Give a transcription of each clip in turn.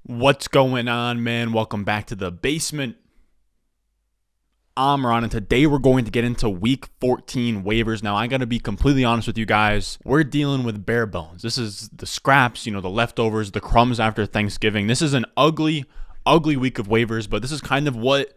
What's going on, man? Welcome back to the basement. I'm Ron, and today we're going to get into Week 14 waivers. Now, I got to be completely honest with you guys. We're dealing with bare bones. This is the scraps, the leftovers, the crumbs after Thanksgiving. This is an ugly week of waivers, but this is kind of what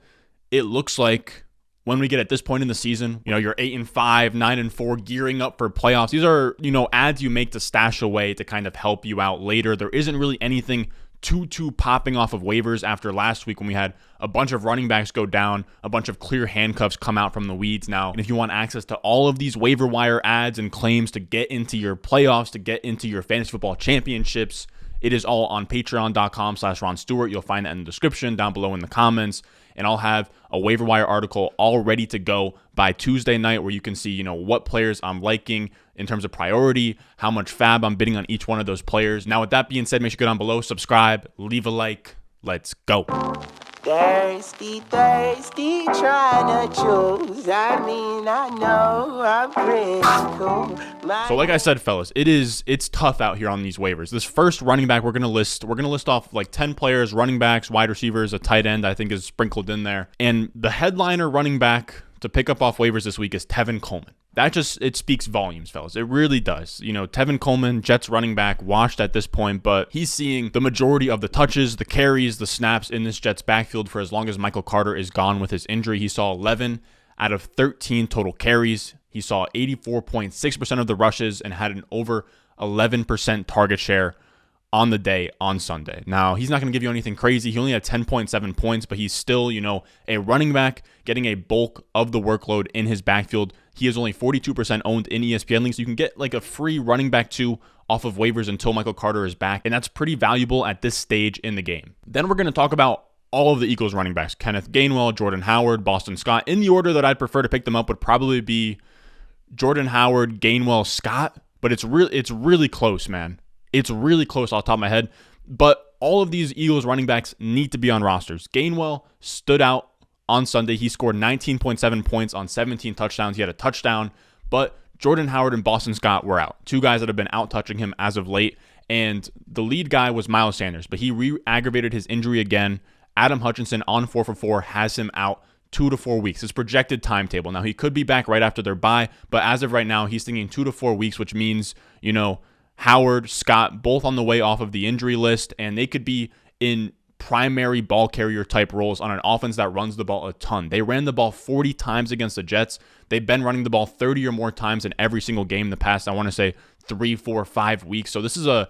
it looks like when we get at this point in the season. You're 8-5, 9-4, gearing up for playoffs. These are, ads you make to stash away to kind of help you out later. There isn't really anything too popping off of waivers after last week when we had a bunch of running backs go down, a bunch of clear handcuffs come out from the weeds now. And if you want access to all of these waiver wire ads and claims to get into your playoffs, to get into your fantasy football championships, it is all on patreon.com/Ron Stewart. You'll find that in the description down below in the comments. And I'll have a waiver wire article all ready to go by Tuesday night where you can see, what players I'm liking in terms of priority, how much fab I'm bidding on each one of those players. Now, with that being said, make sure you go down below, subscribe, leave a like. Let's go. Thirsty, trying to choose. I know I'm critical. So like I said, fellas, it's tough out here on these waivers. This first running back we're gonna list off like 10 players, running backs, wide receivers, a tight end I think is sprinkled in there. And the headliner running back to pick up off waivers this week is Tevin Coleman. It speaks volumes, fellas. It really does. Tevin Coleman, Jets running back, washed at this point, but he's seeing the majority of the touches, the carries, the snaps in this Jets backfield for as long as Michael Carter is gone with his injury. He saw 11 out of 13 total carries. He saw 84.6% of the rushes and had an over 11% target share on the day on Sunday. Now, he's not going to give you anything crazy. He only had 10.7 points, but he's still, a running back getting a bulk of the workload in his backfield. He is only 42% owned in ESPN leagues, so you can get like a free running back 2 off of waivers until Michael Carter is back, and that's pretty valuable at this stage in the game. Then we're going to talk about all of the Eagles running backs: Kenneth, Gainwell, Jordan Howard, Boston Scott. In the order that I'd prefer to pick them up would probably be Jordan Howard, Gainwell, Scott, but it's really close, man. It's really close off the top of my head, but all of these Eagles running backs need to be on rosters. Gainwell stood out on Sunday. He scored 19.7 points on 17 touchdowns. He had a touchdown, but Jordan Howard and Boston Scott were out. Two guys that have been out touching him as of late, and the lead guy was Miles Sanders, but he re-aggravated his injury again. Adam Hutchinson on 4 for 4 has him out 2 to 4 weeks. His projected timetable. Now, he could be back right after their bye, but as of right now, he's thinking 2 to 4 weeks, which means, Howard, Scott, both on the way off of the injury list, and they could be in primary ball carrier type roles on an offense that runs the ball a ton. They ran the ball 40 times against the Jets. They've been running the ball 30 or more times in every single game in the past, I want to say 3, 4, 5 weeks. So this is a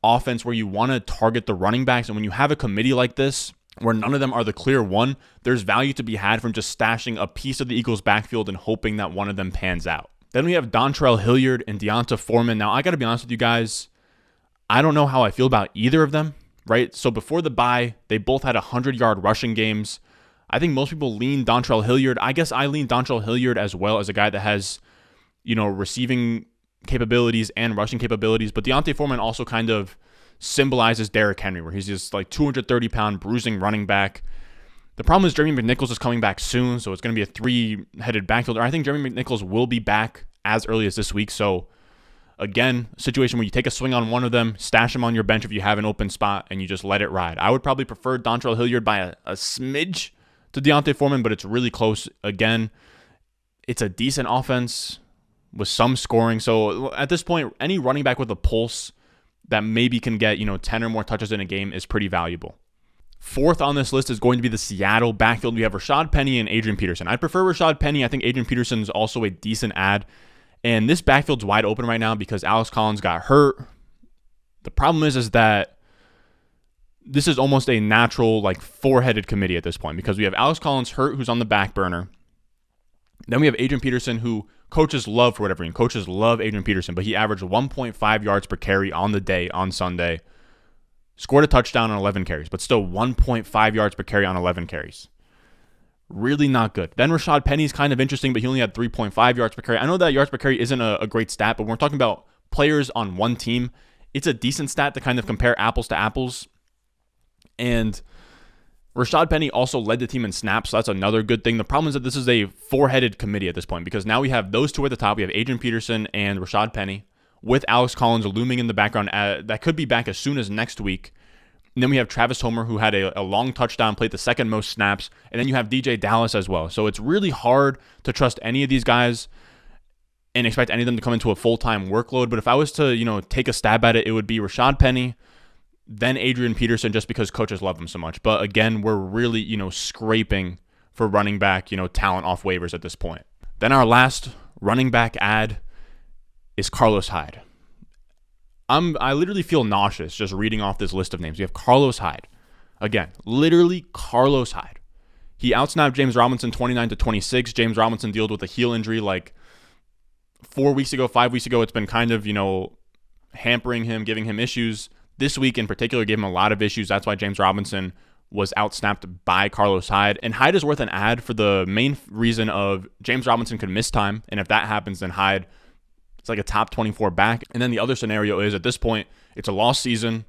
offense where you want to target the running backs, and when you have a committee like this, where none of them are the clear one, there's value to be had from just stashing a piece of the Eagles backfield and hoping that one of them pans out. Then we have Dontrell, Hilliard, and Foreman. Now, I got to be honest with you guys, I don't know how I feel about either of them, right? So before the bye, they both had 100-yard rushing games. I think most people lean Dontrell Hilliard. I guess I lean Dontrell Hilliard as well, as a guy that has, receiving capabilities and rushing capabilities. But Foreman also kind of symbolizes Derrick Henry, where he's just like 230-pound bruising running back. The problem is Jeremy McNichols is coming back soon, so it's going to be a 3-headed backfield. I think Jeremy McNichols will be back as early as this week. So, again, a situation where you take a swing on one of them, stash him on your bench if you have an open spot, and you just let it ride. I would probably prefer Dontrell Hilliard by a smidge to Foreman, but it's really close. Again, it's a decent offense with some scoring. So, at this point, any running back with a pulse that maybe can get, 10 or more touches in a game is pretty valuable. Fourth on this list is going to be the Seattle backfield. We have Rashaad Penny and Adrian Peterson. I prefer Rashaad Penny. I think Adrian Peterson is also a decent ad. And this backfield's wide open right now because Alex Collins got hurt. The problem is that this is almost a natural, 4-headed committee at this point, because we have Alex Collins hurt, who's on the back burner. Then we have Adrian Peterson, who coaches love for whatever reason. Coaches love Adrian Peterson, but he averaged 1.5 yards per carry on the day on Sunday. Scored a touchdown on 11 carries, but still 1.5 yards per carry on 11 carries. Really not good. Then Rashaad Penny's kind of interesting, but he only had 3.5 yards per carry. I know that yards per carry isn't a great stat, but when we're talking about players on one team, it's a decent stat to kind of compare apples to apples. And Rashaad Penny also led the team in snaps, so that's another good thing. The problem is that this is a 4-headed committee at this point, because now we have those two at the top. We have Adrian Peterson and Rashaad Penny, with Alex Collins looming in the background that could be back as soon as next week. And then we have Travis Homer, who had a long touchdown, played the second most snaps. And then you have DJ Dallas as well. So it's really hard to trust any of these guys and expect any of them to come into a full-time workload. But if I was to, take a stab at it, it would be Rashaad Penny, then Adrian Peterson, just because coaches love him so much. But again, we're really, scraping for running back, talent off waivers at this point. Then our last running back ad is Carlos Hyde. I literally feel nauseous just reading off this list of names. We have Carlos Hyde. Again, literally Carlos Hyde. He outsnapped James Robinson 29-26. James Robinson dealt with a heel injury like 5 weeks ago. It's been kind of, hampering him, giving him issues. This week in particular gave him a lot of issues. That's why James Robinson was outsnapped by Carlos Hyde. And Hyde is worth an ad for the main reason of James Robinson could miss time. And if that happens, then Hyde, it's like a top 24 back. And then the other scenario is, at this point, it's a lost season.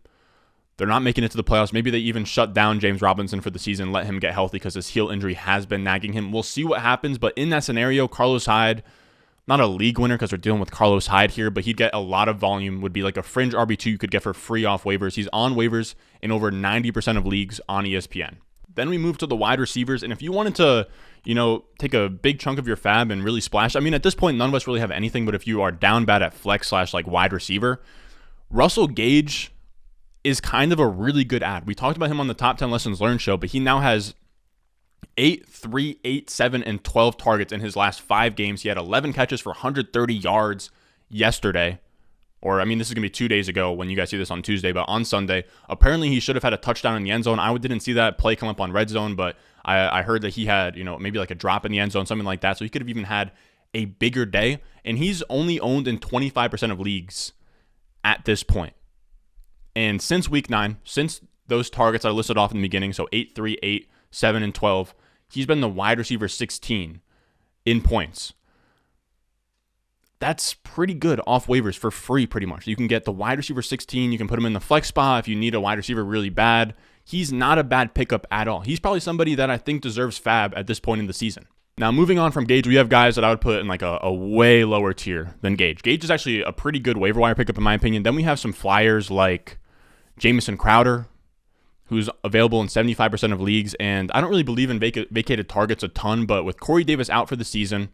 They're not making it to the playoffs. Maybe they even shut down James Robinson for the season, let him get healthy because his heel injury has been nagging him. We'll see what happens. But in that scenario, Carlos Hyde, not a league winner because we're dealing with Carlos Hyde here, but he'd get a lot of volume, would be like a fringe RB2 you could get for free off waivers. He's on waivers in over 90% of leagues on ESPN. Then we move to the wide receivers, and if you wanted to, take a big chunk of your fab and really splash, at this point, none of us really have anything, but if you are down bad at flex / like wide receiver, Russel Gage is kind of a really good ad. We talked about him on the Top 10 Lessons Learned show, but he now has 8, 3, 8, 7, and 12 targets in his last 5 games. He had 11 catches for 130 yards yesterday. Or, this is going to be 2 days ago when you guys see this on Tuesday, but on Sunday, apparently he should have had a touchdown in the end zone. I didn't see that play come up on red zone, but I heard that he had, maybe like a drop in the end zone, something like that. So he could have even had a bigger day. And he's only owned in 25% of leagues at this point. And since week 9, since those targets I listed off in the beginning, so 8, 3, 8, 7, and 12, he's been the wide receiver 16 in points. That's pretty good off waivers for free, pretty much. You can get the wide receiver 16. You can put him in the flex spot if you need a wide receiver really bad. He's not a bad pickup at all. He's probably somebody that I think deserves fab at this point in the season. Now, moving on from Gage, we have guys that I would put in like a way lower tier than Gage. Gage is actually a pretty good waiver wire pickup in my opinion. Then we have some flyers like Jamison Crowder, who's available in 75% of leagues. And I don't really believe in vacated targets a ton, but with Corey Davis out for the season,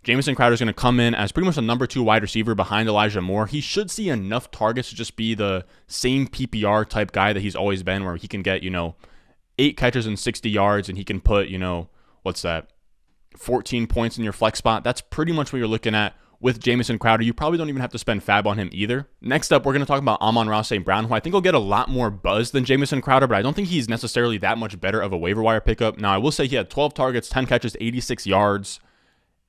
Jamison Crowder is going to come in as pretty much a number 2 wide receiver behind Elijah Moore. He should see enough targets to just be the same PPR type guy that he's always been, where he can get, 8 catches and 60 yards, and he can put, 14 points in your flex spot. That's pretty much what you're looking at with Jamison Crowder. You probably don't even have to spend fab on him either. Next up, we're going to talk about Amon-Ra St.Brown, who I think will get a lot more buzz than Jamison Crowder, but I don't think he's necessarily that much better of a waiver wire pickup. Now, I will say he had 12 targets, 10 catches, 86 yards,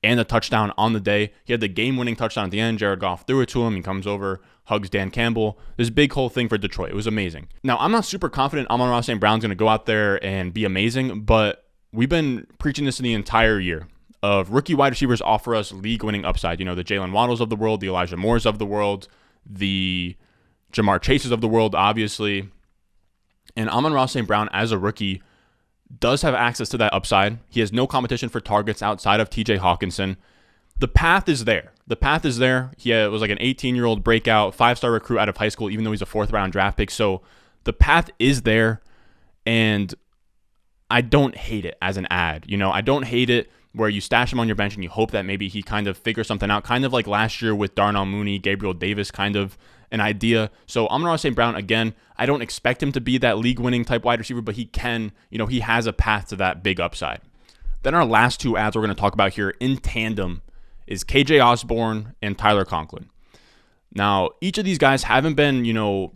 and a touchdown on the day. He had the game-winning touchdown at the end. Jared Goff threw it to him. He comes over, hugs Dan Campbell. This big whole thing for Detroit. It was amazing. Now, I'm not super confident Amon-Ra St. Brown's going to go out there and be amazing, but we've been preaching this in the entire year of rookie wide receivers offer us league-winning upside. The Jalen Waddles of the world, the Elijah Moores of the world, the Jamar Chases of the world, obviously. And Amon-Ra St. Brown, as a rookie, does have access to that upside. He has no competition for targets outside of TJ Hawkinson. The path is there. He was like an 18-year-old breakout, 5-star recruit out of high school, even though he's a 4th-round draft pick. So the path is there, and I don't hate it as an ad. I don't hate it where you stash him on your bench and you hope that maybe he kind of figures something out, kind of like last year with Darnell Mooney, Gabriel Davis, kind of an idea. So Amon-Ra St. Brown, again, I don't expect him to be that league-winning type wide receiver, but he can, he has a path to that big upside. Then our last 2 ads we're going to talk about here in tandem is KJ Osborn and Tyler Conklin. Now, each of these guys haven't been,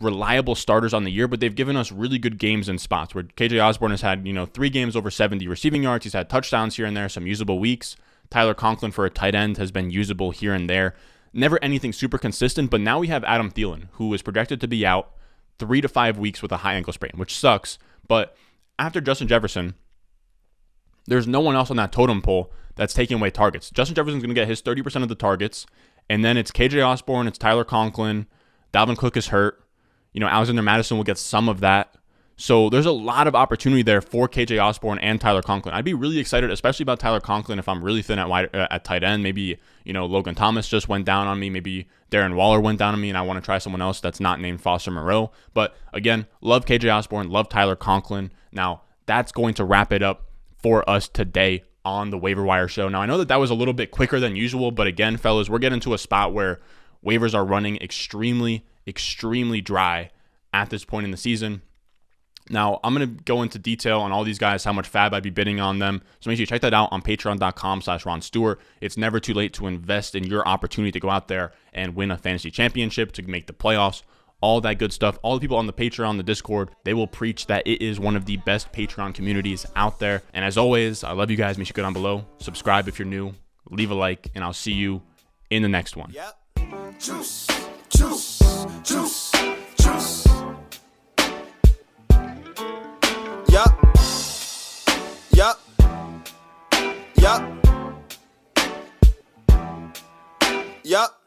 reliable starters on the year, but they've given us really good games in spots where KJ Osborn has had, 3 games over 70 receiving yards. He's had touchdowns here and there, some usable weeks. Tyler Conklin for a tight end has been usable here and there. Never anything super consistent, but now we have Adam Thielen, who is projected to be out 3 to 5 weeks with a high ankle sprain, which sucks. But after Justin Jefferson, there's no one else on that totem pole that's taking away targets. Justin Jefferson's going to get his 30% of the targets, and then it's KJ Osborn, it's Tyler Conklin, Dalvin Cook is hurt. Alexander Madison will get some of that. So there's a lot of opportunity there for KJ Osborn and Tyler Conklin. I'd be really excited, especially about Tyler Conklin, if I'm really thin at tight end. Maybe, Logan Thomas just went down on me. Maybe Darren Waller went down on me and I want to try someone else that's not named Foster Moreau. But again, love KJ Osborn, love Tyler Conklin. Now, that's going to wrap it up for us today on the Waiver Wire Show. Now, I know that was a little bit quicker than usual, but again, fellas, we're getting to a spot where waivers are running extremely, extremely dry at this point in the season. Now, I'm going to go into detail on all these guys, how much fab I'd be bidding on them. So make sure you check that out on patreon.com/Ron Stewart. It's never too late to invest in your opportunity to go out there and win a fantasy championship, to make the playoffs, all that good stuff. All the people on the Patreon, the Discord, they will preach that it is one of the best Patreon communities out there. And as always, I love you guys. Make sure you go down below, subscribe if you're new, leave a like, and I'll see you in the next one. Yep. Juice, juice, juice, juice. Yup. Yup. Yup. Yup.